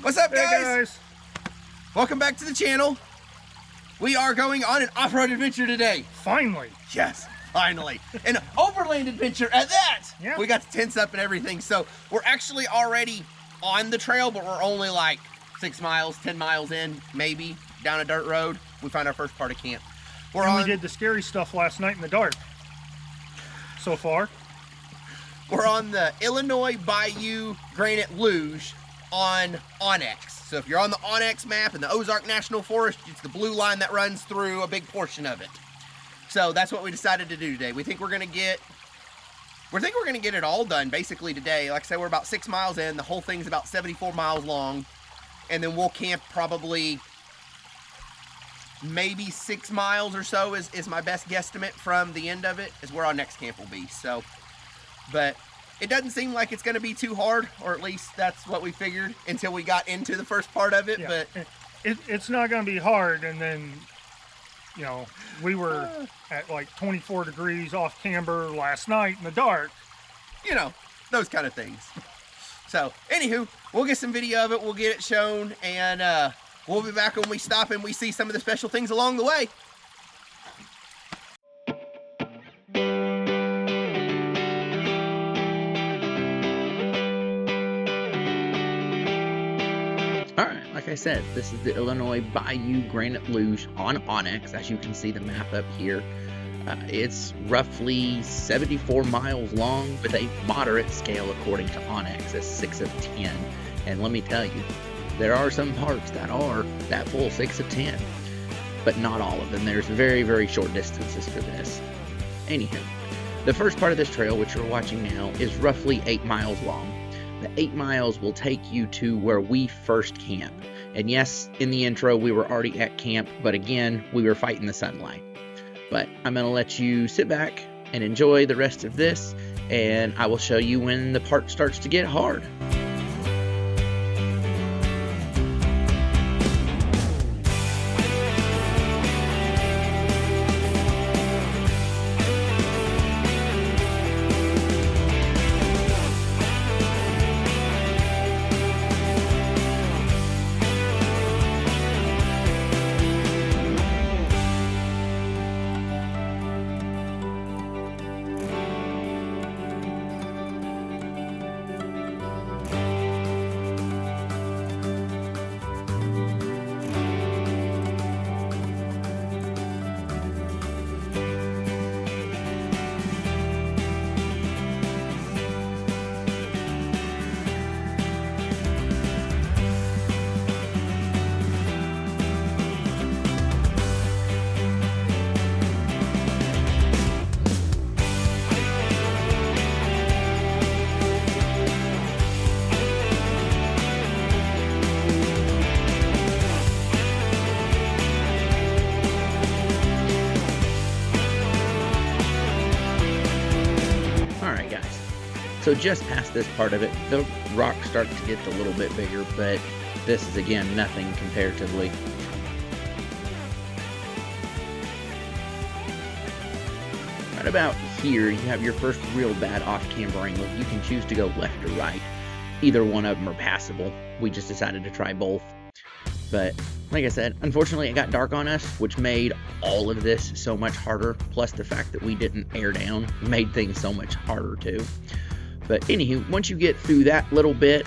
What's up, Hey guys? guys! Welcome back to the channel. We are going on an off-road adventure today. Finally! Yes, finally. An overland adventure at that. Yeah. We got the tents up and everything. So we're actually already on the trail, but we're only like 6 miles, 10 miles in, maybe, down a dirt road. We found our first part of camp. We did the scary stuff last night in the dark. So far. We're on the Illinois Bayou Granite Luge on Onyx. So if you're on the Onyx map in the Ozark National Forest, it's the blue line that runs through a big portion of it. So that's what we decided to do today. We think we're gonna get it all done basically today. Like I said, we're about 6 miles in. The whole thing's about 74 miles long. And then we'll camp probably maybe 6 miles or so is my best guesstimate from the end of it, is where our next camp will be. So, but it doesn't seem like it's going to be too hard, or at least that's what we figured until we got into the first part of it. Yeah. But it's not going to be hard. And then, you know, we were at like 24 degrees off camber last night in the dark. You know, those kind of things. So, anywho, we'll get some video of it. We'll get it shown, and we'll be back when we stop and we see some of the special things along the way. Alright, like I said, this is the Illinois Bayou Granite Luge on Onyx. As you can see the map up here, it's roughly 74 miles long with a moderate scale according to Onyx, a 6 of 10. And let me tell you, there are some parts that are that full 6 of 10, but not all of them. There's very, very short distances for this. Anywho, the first part of this trail, which you're watching now, is roughly 8 miles long. The 8 miles will take you to where we first camp. And yes, in the intro, we were already at camp, but again, we were fighting the sunlight. But I'm going to let you sit back and enjoy the rest of this, and I will show you when the part starts to get hard. So just past this part of it, the rock starts to get a little bit bigger, but this is again nothing comparatively. Right about here, you have your first real bad off-camber angle. You can choose to go left or right. Either one of them are passable. We just decided to try both. But like I said, unfortunately it got dark on us, which made all of this so much harder. Plus the fact that we didn't air down made things so much harder too. But anywho, once you get through that little bit,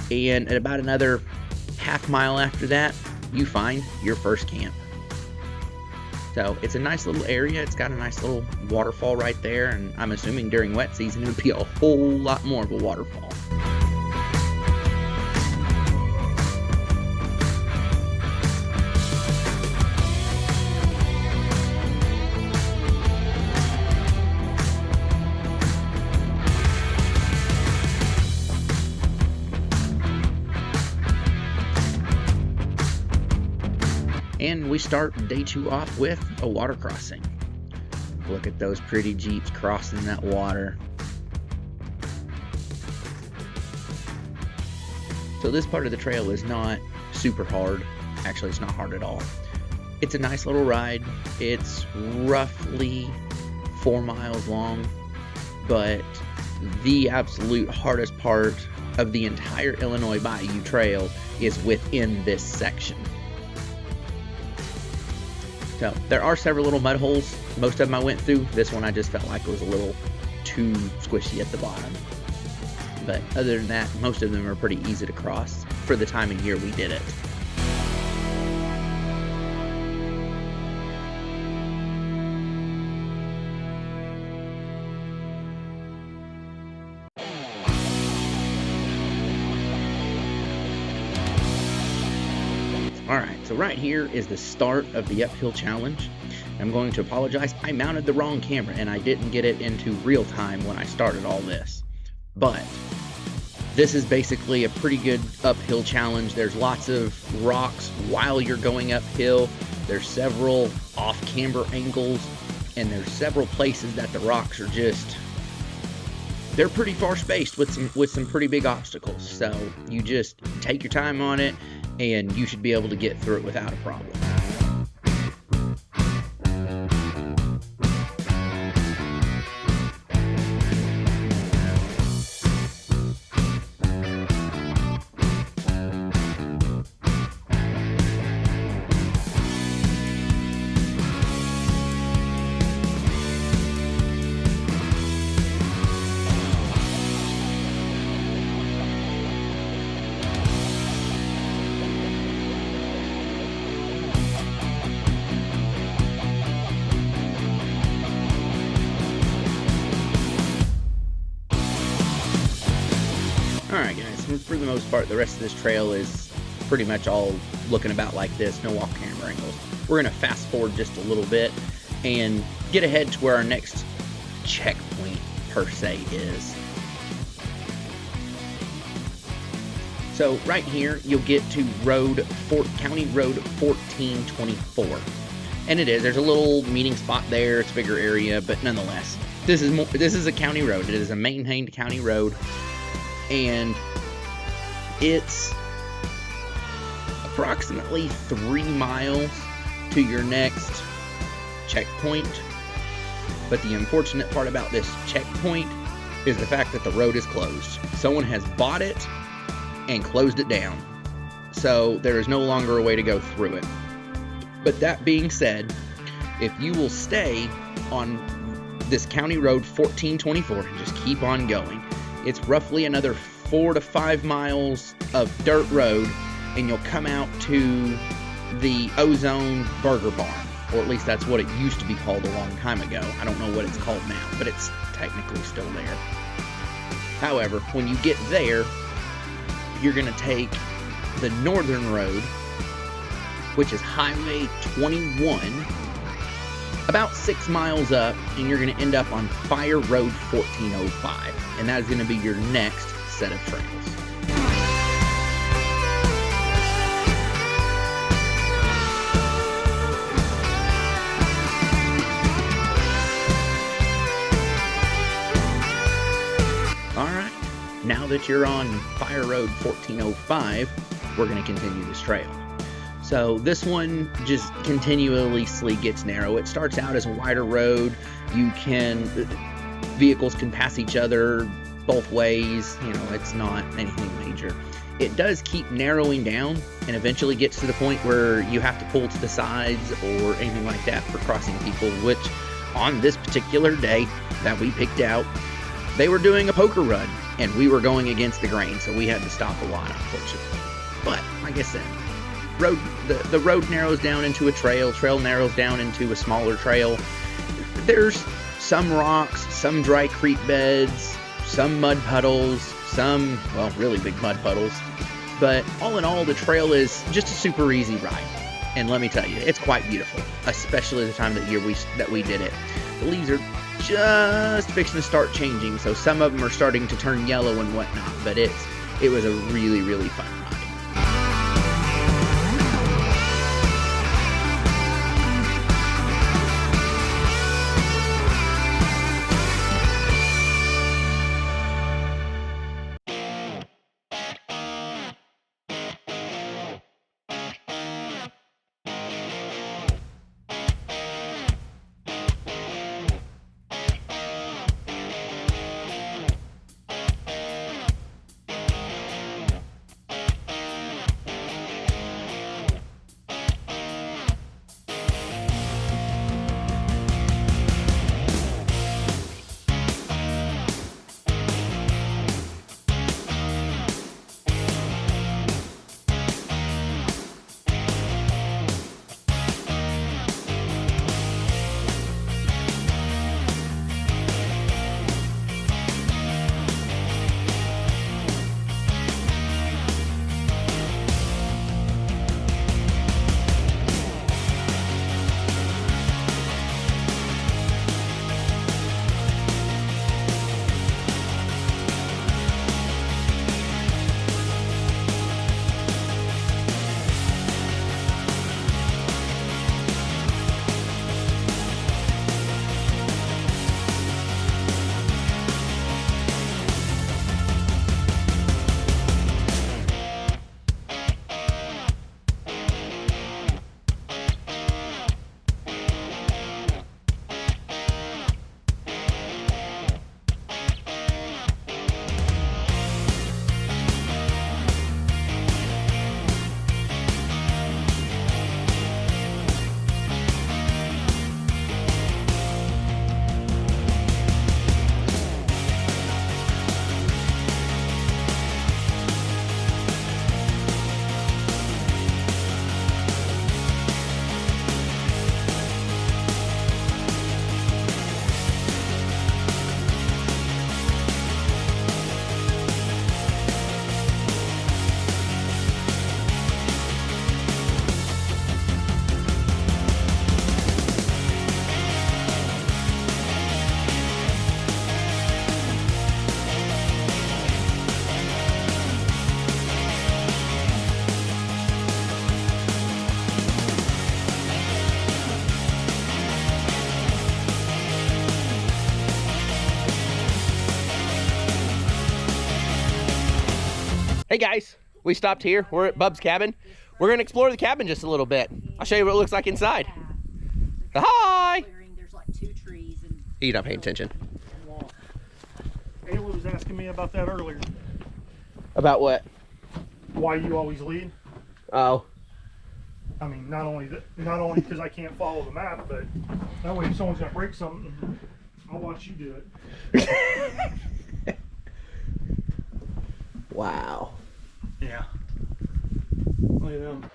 and at about another half mile after that, you find your first camp. So it's a nice little area. It's got a nice little waterfall right there, and I'm assuming during wet season it would be a whole lot more of a waterfall. And we start day 2 off with a water crossing. Look at those pretty Jeeps crossing that water. So this part of the trail is not super hard. Actually, it's not hard at all. It's a nice little ride. It's roughly 4 miles long, but the absolute hardest part of the entire Illinois Bayou Trail is within this section. So there are several little mud holes. Most of them I went through. This one I just felt like it was a little too squishy at the bottom. But other than that, most of them are pretty easy to cross for the time of year we did it. Alright, so right here is the start of the uphill challenge. I'm going to apologize. I mounted the wrong camera and I didn't get it into real time when I started all this. But this is basically a pretty good uphill challenge. There's lots of rocks while you're going uphill. There's several off-camber angles, and there's several places that the rocks are just, they're pretty far spaced with some pretty big obstacles. So you just take your time on it, and you should be able to get through it without a problem. Alright guys, for the most part, the rest of this trail is pretty much all looking about like this, no off-camera angles. We're going to fast forward just a little bit and get ahead to where our next checkpoint, per se, is. So right here, you'll get to County Road 1424. And there's a little meeting spot there, it's a bigger area, but nonetheless, this is a county road. It is a maintained county road. And it's approximately 3 miles to your next checkpoint. But the unfortunate part about this checkpoint is the fact that the road is closed. Someone has bought it and closed it down. So there is no longer a way to go through it. But that being said, if you will stay on this County Road 1424 and just keep on going, it's roughly another 4 to 5 miles of dirt road, and you'll come out to the Ozone Burger Barn, or at least that's what it used to be called a long time ago. I don't know what it's called now, but it's technically still there. However, when you get there, you're going to take the northern road, which is Highway 21, about 6 miles up, and you're going to end up on Fire Road 1405, and that is going to be your next set of trails. Alright, now that you're on Fire Road 1405, we're going to continue this trail. So this one just continuously gets narrow. It starts out as a wider road. Vehicles can pass each other both ways. You know, it's not anything major. It does keep narrowing down and eventually gets to the point where you have to pull to the sides or anything like that for crossing people, which on this particular day that we picked out, they were doing a poker run and we were going against the grain, so we had to stop a lot, unfortunately. But like I said, the road narrows down into a trail narrows down into a smaller trail. There's some rocks, some dry creek beds, some mud puddles, some, well, really big mud puddles. But all in all, the trail is just a super easy ride. And let me tell you, it's quite beautiful, especially the time of the year that we did it. The leaves are just fixing to start changing, so some of them are starting to turn yellow and whatnot, but it was a really, really fun ride. Hey guys, we stopped here. We're at Bub's cabin. We're gonna explore the cabin just a little bit. I'll show you what it looks like inside. Hi! There's like 2 trees and You're not paying attention. Ayla was asking me about that earlier. About what? Why you always lead? Oh. I mean, not only because I can't follow the map, but that way if someone's gonna break something, I'll watch you do it. Wow. Yeah. Look at them.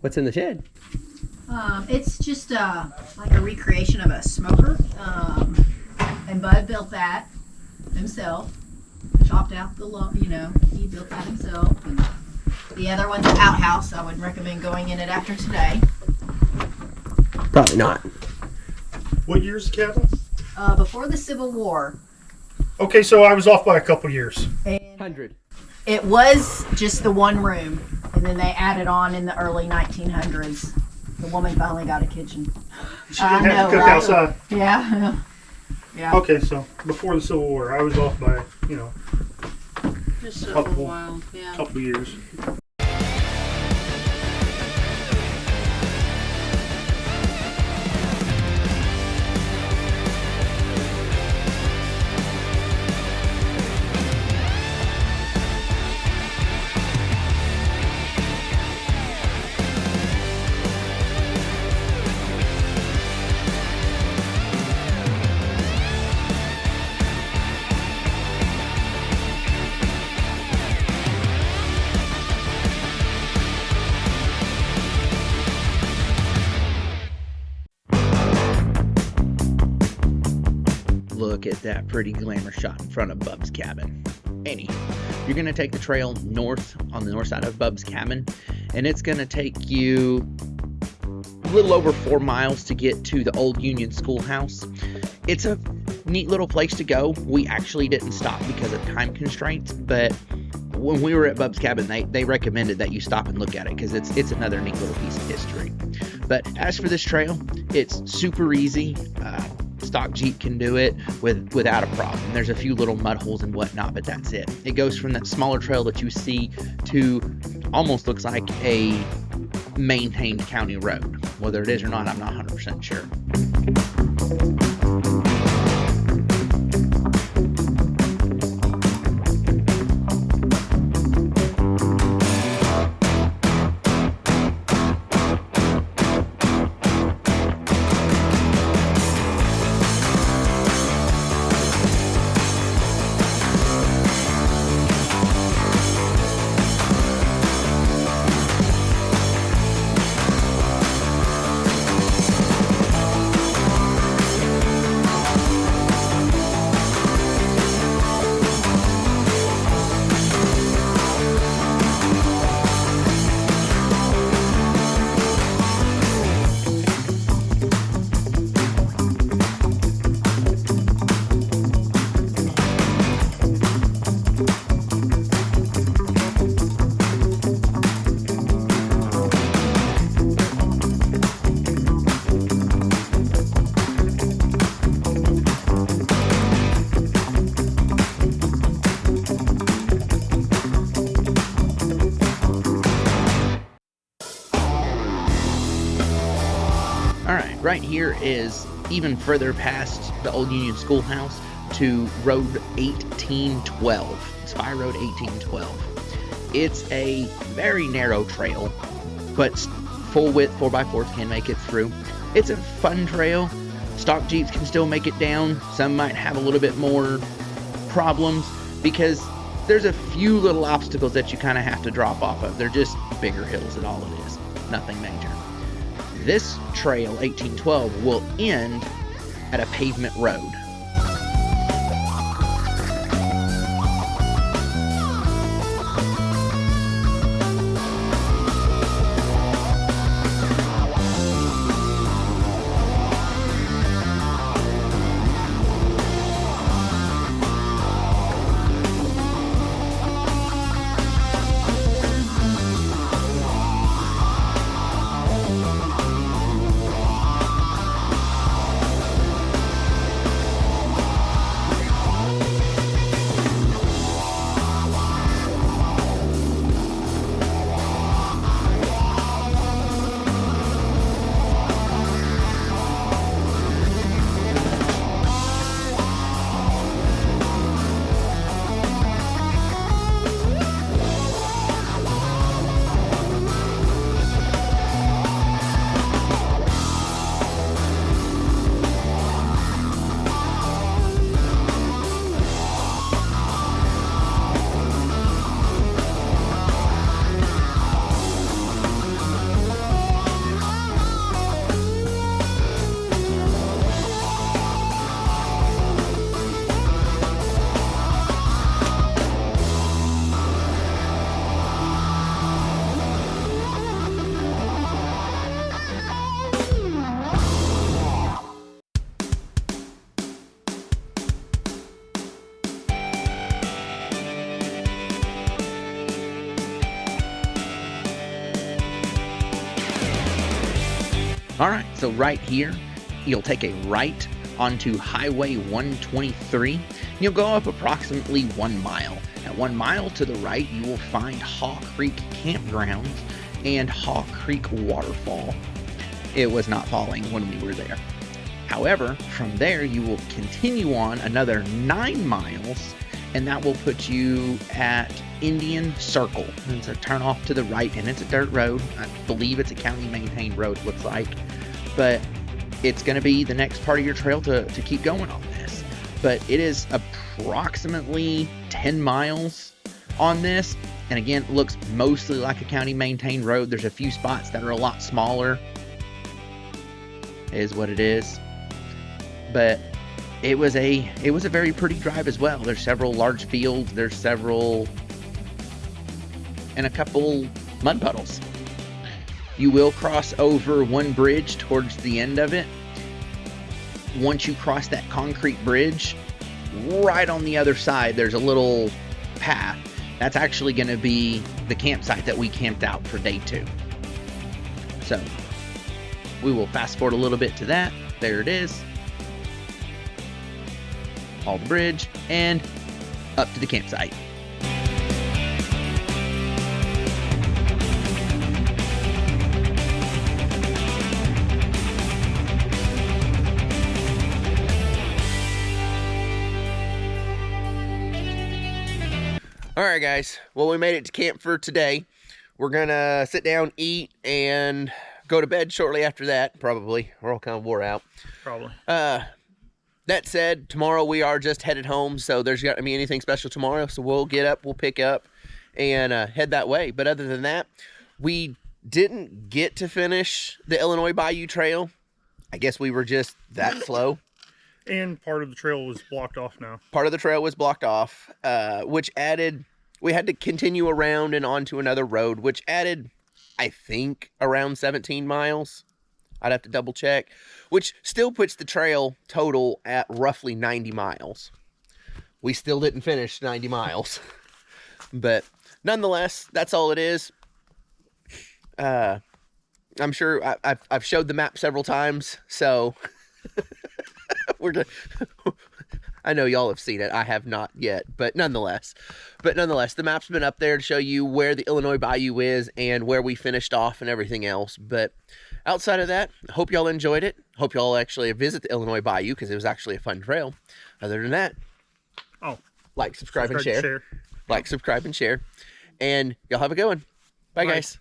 What's in the shed? it's just like a recreation of a smoker. And Bud built that himself. Chopped out the he built that himself. And the other one's an outhouse. I would recommend going in it after today. Probably not. What year's the cabin? Before the Civil War. Okay, so I was off by a couple years. And 100. it was just the one room, and then they added on in the early 1900s. The woman finally got a kitchen. She didn't have to cook outside. Yeah. Yeah. Okay, so before the Civil War, I was off by, Just a Couple. little while, yeah. couple years. Look at that pretty glamour shot in front of Bub's cabin. Anywho, you're going to take the trail north on the north side of Bub's cabin, and it's going to take you a little over 4 miles to get to the old Union Schoolhouse. It's a neat little place to go. We actually didn't stop because of time constraints, but when we were at Bub's cabin, they recommended that you stop and look at it because it's another neat little piece of history. But as for this trail, it's super easy. Stock Jeep can do it without a problem. There's a few little mud holes and whatnot, but that's it. It goes from that smaller trail that you see to almost looks like a maintained county road. Whether it is or not, I'm not 100% sure. Right here is even further past the Old Union Schoolhouse to Road 1812, Spy Road 1812. It's a very narrow trail, but full width 4x4s can make it through. It's a fun trail. Stock Jeeps can still make it down. Some might have a little bit more problems because there's a few little obstacles that you kind of have to drop off of. They're just bigger hills, at all it is. Nothing major. This trail, 1812, will end at a pavement road. All right, so right here, you'll take a right onto Highway 123. You'll go up approximately 1 mile. At 1 mile to the right, you will find Haw Creek Campgrounds and Haw Creek Waterfall. It was not falling when we were there. However, from there, you will continue on another 9 miles, and that will put you at Indian Circle. It's a turn off to the right, and it's a dirt road. I believe it's a county maintained road, looks like, but it's going to be the next part of your trail to keep going on this. But it is approximately 10 miles on this, and again, it looks mostly like a county maintained road. There's a few spots that are a lot smaller, is what it is, but it was a very pretty drive as well. There's several large fields, there's several, and a couple mud puddles. You will cross over one bridge towards the end of it. Once you cross that concrete bridge, right on the other side, there's a little path. That's actually going to be the campsite that we camped out for day 2. So we will fast forward a little bit to that. There it is. All the bridge and up to the campsite. All right, guys. Well, we made it to camp for today. We're gonna sit down, eat, and go to bed shortly after that. Probably. We're all kind of wore out. Probably. That said, tomorrow we are just headed home, so there's not gonna be anything special tomorrow. So we'll get up, we'll pick up, and head that way. But other than that, we didn't get to finish the Illinois Bayou Trail. I guess we were just that slow. And part of the trail was blocked off now. Part of the trail was blocked off, which added, we had to continue around and onto another road, which added, I think, around 17 miles. I'd have to double check, which still puts the trail total at roughly 90 miles. We still didn't finish 90 miles, but nonetheless, that's all it is. I'm sure I've showed the map several times, so I know y'all have seen it. I have not yet, but nonetheless, the map's been up there to show you where the Illinois Bayou is and where we finished off and everything else. But outside of that, I hope y'all enjoyed it. Hope y'all actually visit the Illinois Bayou because it was actually a fun trail. Other than that, like, subscribe, and share. Like, subscribe, and share. And y'all have a good one. Bye. Guys.